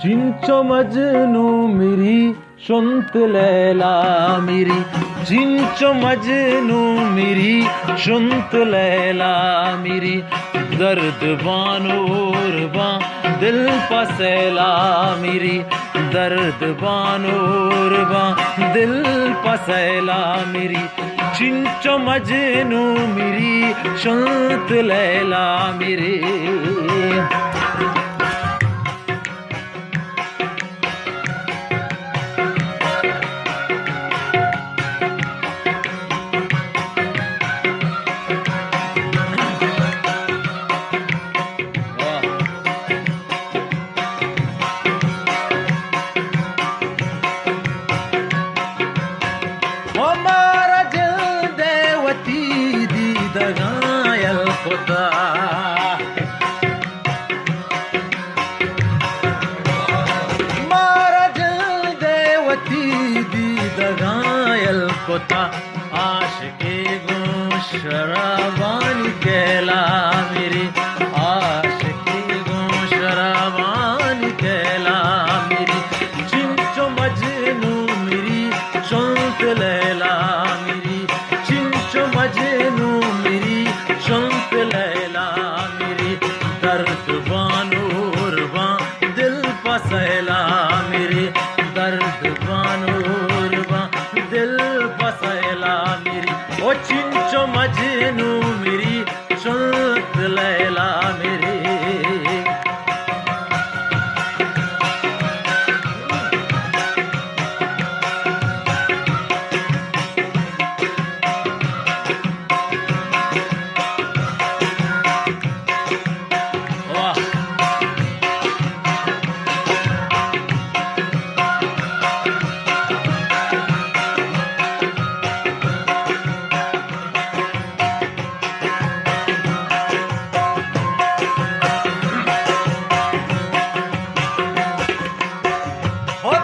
चिंचो मजनू मेरी सुनत लैला मेरी, चिंचो मजनू मेरी सुनत लैला मेरी, दर्द बानूर बा दिल पसैला मेरी, दर्द बानूर बा दिल पसैला मेरी, चिंचो मजनू मेरी सुनत लैला मेरी। हमारा दिल देवती दी दगायल खुदा, हमारा दिल देवती दी दगायल खुदा, आशिके गो शराबानी कहला मेरी, आशिके गो शराबानी कहला मेरी, चिंचो मजनू मेरी सुनत लैला मेरी, चिंचो मजनू मेरी सुनत लैला मेरी, दर्द बानूर बा दिल पसैला मेरी, दर्द बानूर बा दिल पसैला मेरी, ओ चिंचो मजनू मेरी सुनत लैला मेरी।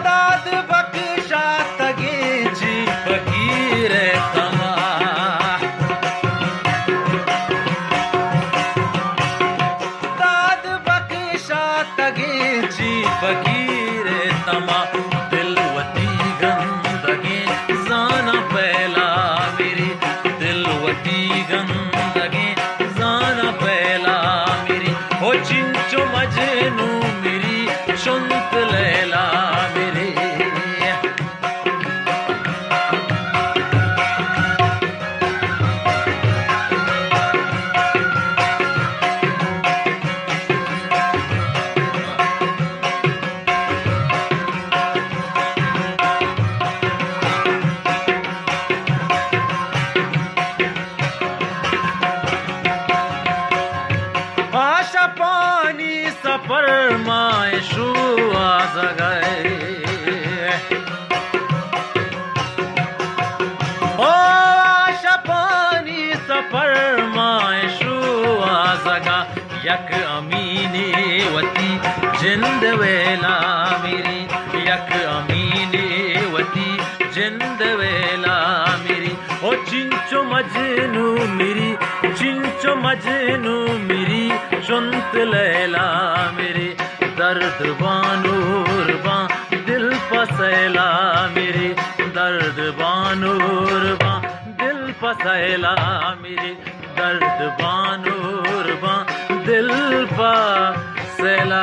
दाद बख्शा तगे जी फकीर तमा, दाद बख्शा तगे जी फकीर तमा, दिलवती गंदगे जाना फैला मेरी, दिलवती गंदगे जाना फैला मेरी, ओ चिंचो मजनू मेरी सुनत लैला मेरी। आशा पानी सफर माए शुआ जगाए, ओ आशा पानी सफर माए शुआ जगा, यक अमीने वती जिंद वेला मेरी, यक अमीने वती जिंद वेला मेरी, ओ चिंचो मजनू मेरी, चिंचो मजनू मेरी सुनत लैला मेरी, दर्द बानूर बा दिल पसैला मेरी, दर्द बानूर बा दिल पसैला मेरी, दर्द बानूर बा दिल पसैला